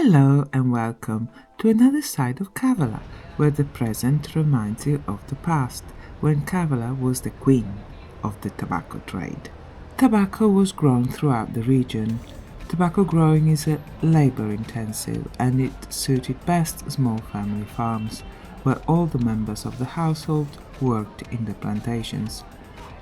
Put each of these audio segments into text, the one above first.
Hello and welcome to another side of Kavala, where the present reminds you of the past, when Kavala was the queen of the tobacco trade. Tobacco was grown throughout the region. Tobacco growing is labor-intensive and it suited best small family farms, where all the members of the household worked in the plantations.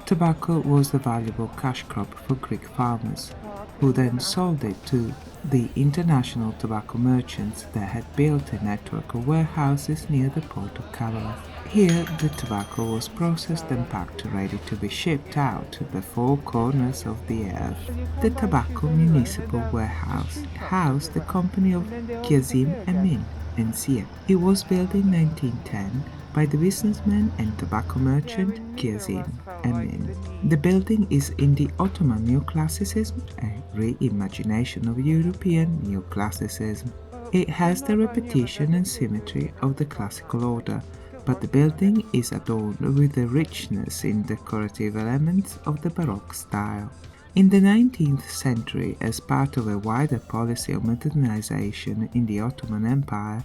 Tobacco was a valuable cash crop for Greek farmers, who then sold it to the international tobacco merchants that had built a network of warehouses near the port of Kavala. Here, the tobacco was processed and packed ready to be shipped out to the four corners of the earth. The Tobacco Municipal Warehouse housed the company of Kiazim Emin and Sia. It was built in 1910 by the businessman and tobacco merchant Kiazim Emin. The building is in the Ottoman Neoclassicism, a reimagination of European Neoclassicism. It has the repetition and symmetry of the classical order, but the building is adorned with the richness in decorative elements of the Baroque style. In the 19th century, as part of a wider policy of modernization in the Ottoman Empire,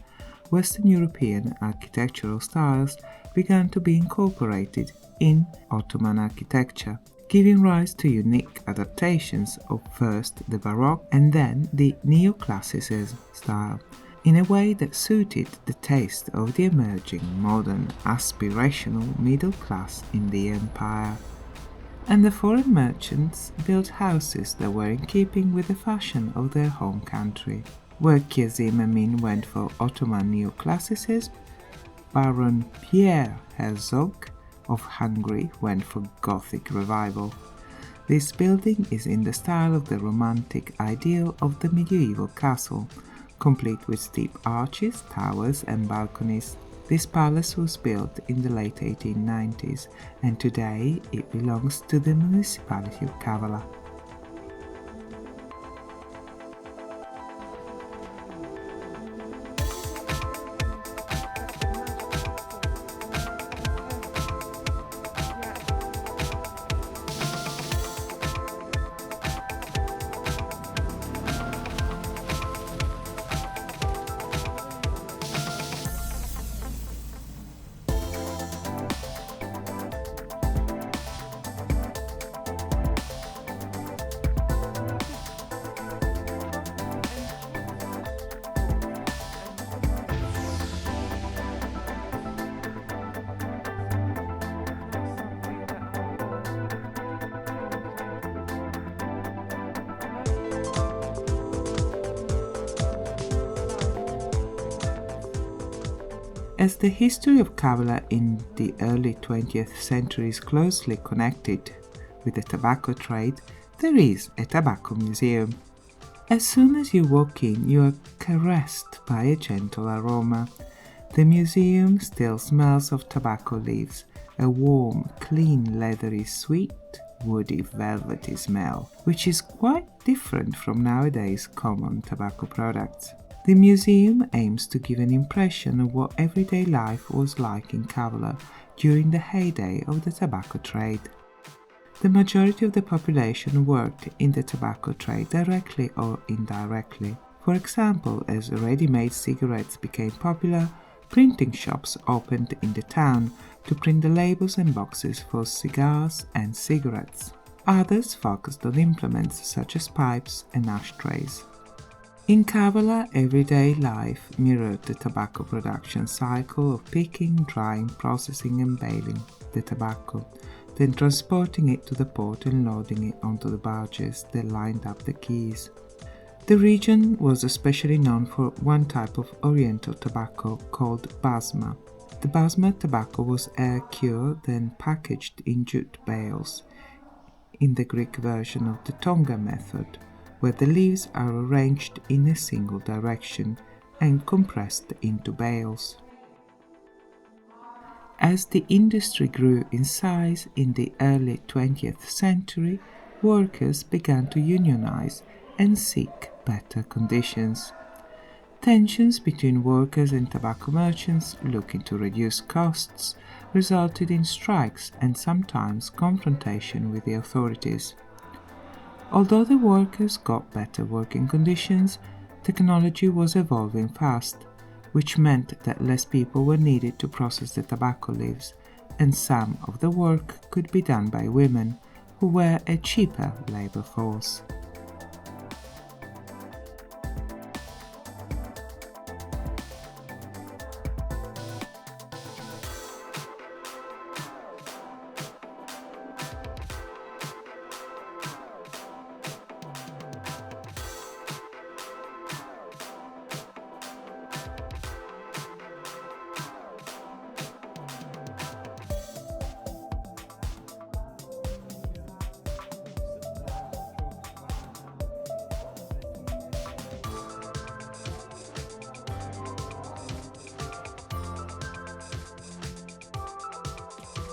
Western European architectural styles began to be incorporated in Ottoman architecture, giving rise to unique adaptations of first the Baroque and then the Neoclassicism style, in a way that suited the taste of the emerging modern aspirational middle class in the empire. And the foreign merchants built houses that were in keeping with the fashion of their home country. Where Kiazim Emin went for Ottoman Neoclassicism, Baron Pierre Herzog of Hungary went for Gothic revival. This building is in the style of the romantic ideal of the medieval castle, complete with steep arches, towers and balconies. This palace was built in the late 1890s and today it belongs to the municipality of Kavala. As the history of Kavala in the early 20th century is closely connected with the tobacco trade, there is a tobacco museum. As soon as you walk in, you are caressed by a gentle aroma. The museum still smells of tobacco leaves, a warm, clean, leathery, sweet, woody, velvety smell, which is quite different from nowadays common tobacco products. The museum aims to give an impression of what everyday life was like in Kavala during the heyday of the tobacco trade. The majority of the population worked in the tobacco trade directly or indirectly. For example, as ready-made cigarettes became popular, printing shops opened in the town to print the labels and boxes for cigars and cigarettes. Others focused on implements such as pipes and ashtrays. In Kavala, everyday life mirrored the tobacco production cycle of picking, drying, processing and baling the tobacco, then transporting it to the port and loading it onto the barges that lined up the quays. The region was especially known for one type of oriental tobacco called basma. The basma tobacco was air cured, then packaged in jute bales, in the Greek version of the Tonga method, where the leaves are arranged in a single direction and compressed into bales. As the industry grew in size in the early 20th century, workers began to unionize and seek better conditions. Tensions between workers and tobacco merchants looking to reduce costs resulted in strikes and sometimes confrontation with the authorities. Although the workers got better working conditions, Technology was evolving fast, which meant that less people were needed to process the tobacco leaves, and some of the work could be done by women, who were a cheaper labor force.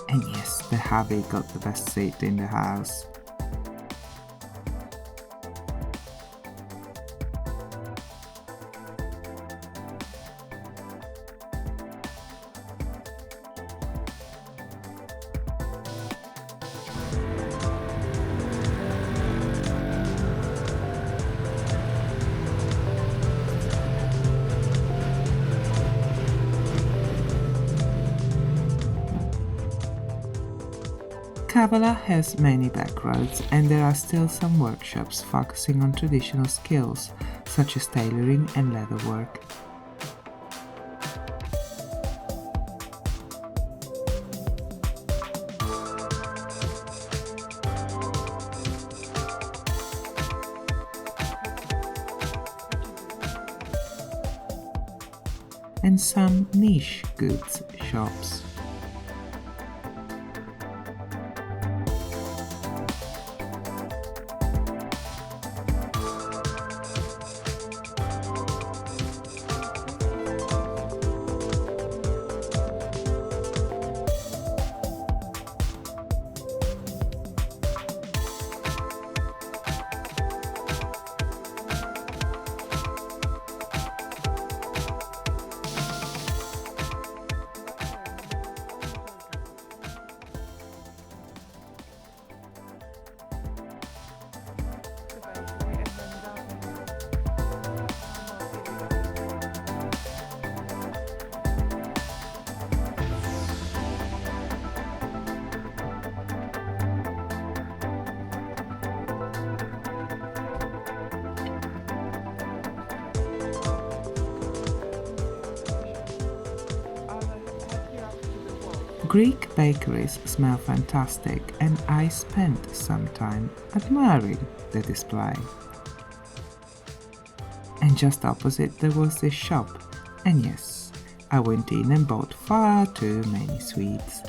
And yes, the hubby got the best seat in the house. Kavala has many backroads, and there are still some workshops focusing on traditional skills such as tailoring and leatherwork. And some niche goods shops. Greek bakeries smell fantastic, and I spent some time admiring the display. And just opposite there was this shop, and yes, I went in and bought far too many sweets.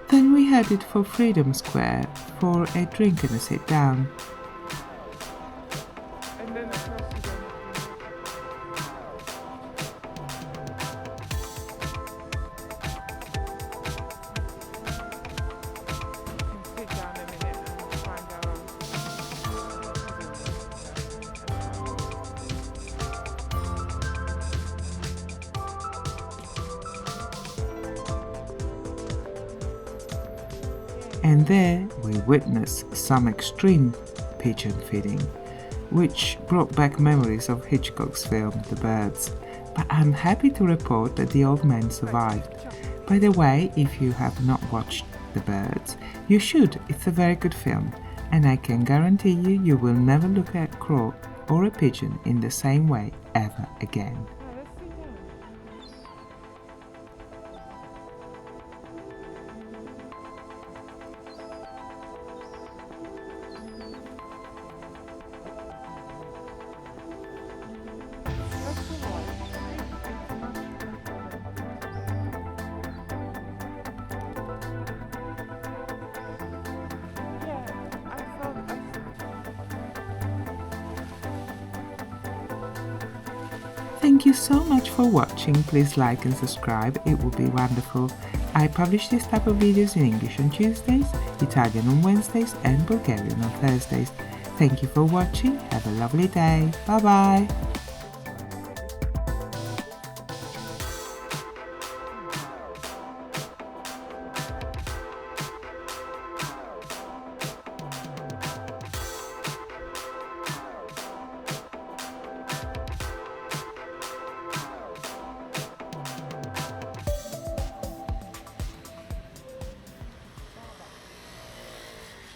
Then we headed for Freedom Square for a drink and a sit down. And there we witnessed some extreme pigeon feeding, which brought back memories of Hitchcock's film The Birds. But I'm happy to report that the old man survived. By the way, if you have not watched The Birds, you should. It's a very good film, and I can guarantee you will never look at a crow or a pigeon in the same way ever again. Thank you so much for watching. Please like and subscribe, it would be wonderful. I publish this type of videos in English on Tuesdays, Italian on Wednesdays and Bulgarian on Thursdays. Thank you for watching, have a lovely day, bye bye!